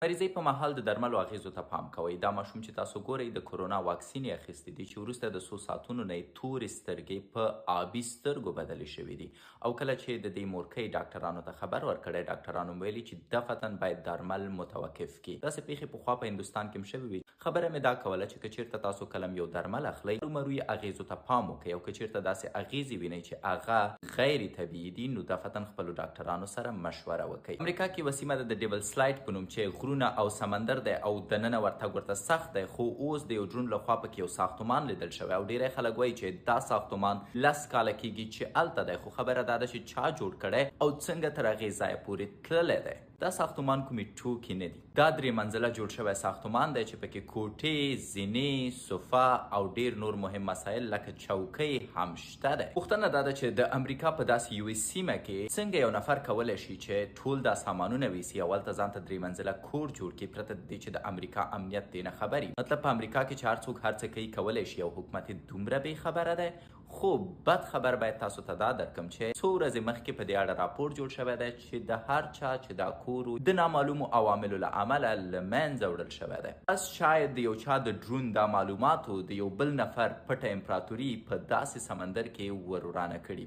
مریضۍ په مهال د درملو اغیزو ته پام کوئ. دا ماشوم چې تاسو ګورئ د کرونا واکسین یې اخیستی دی چې وروسته د څو ساعتونو نه یې تورې سترګې په آبي سترګو بدلې شوي دي او کله چې د دې مورکۍ ډاکټرانو ته خبر ورکړی، ډاکټرانو ویلي چې دفعتا باید درمل متوقف کړي. داسې پیښې پخوا په هندوستان کې هم شوې وي. خبره مې دا کوله چې که چیرته تاسو کلم یو درمل اخلئ، هرومرو یې اغیزو ته پام وکړئ او که چیرته داسې اغیزې وینئ چې هغه غیر طبیعي دي، نو دفعتا خپلو ډاکټرانو سره مشوره وکړئ. امریکا کې یوه سیمه ده د ډیبل سلایډ په نوم چې غرونه او سمندر دی او دننه ورتګ ورته سخت دی، خو اوس د یو ډرون لخوا پکې یو ساختمان لیدل شوی او ډیری خلک وایي چې دا ساختمان 10 کاله کیږي چې هلته دی، خو خبره دا ده چې چا جوړ کړی او څنګه تر هغې ځایه پورې تللی دی. دا ساختمان کومې ټوکې نه دي. دا 3 منزله جوړ شوی ساختمان دی چې پکې کوټې، زینې، صوفا او ډیر نور مهم مسایل لکه چوکۍ هم شته دی. پوښتنه دا ده چې د امریکا په داسې یوې سیمه کې څنګه یو نفر کولی شي چې ټول دا سامانونه ویسي او هلته ځان ته 3 منزله کور جوړ کړي، پرته د دې چې د امریکا امنیت دې نه خبر وي. مطلب په امریکا کې چې هر څوک هر څه کوي کولی شي او حکومت یې دومره بې خبره دی. خو بد خبر باید تاسو ته دا درکم چې څو ورځې مخکې په دې اړه راپور جوړ شوی دی چې د هر چا چې دا کور د نامعلومو عواملو له امله له منځه وړل شوی دی. بس شاید د یو چا د ډرون دا معلوماتو د یو بل نفر پټه امپراتوري په داسې سمندر کې ور ورانه کړي.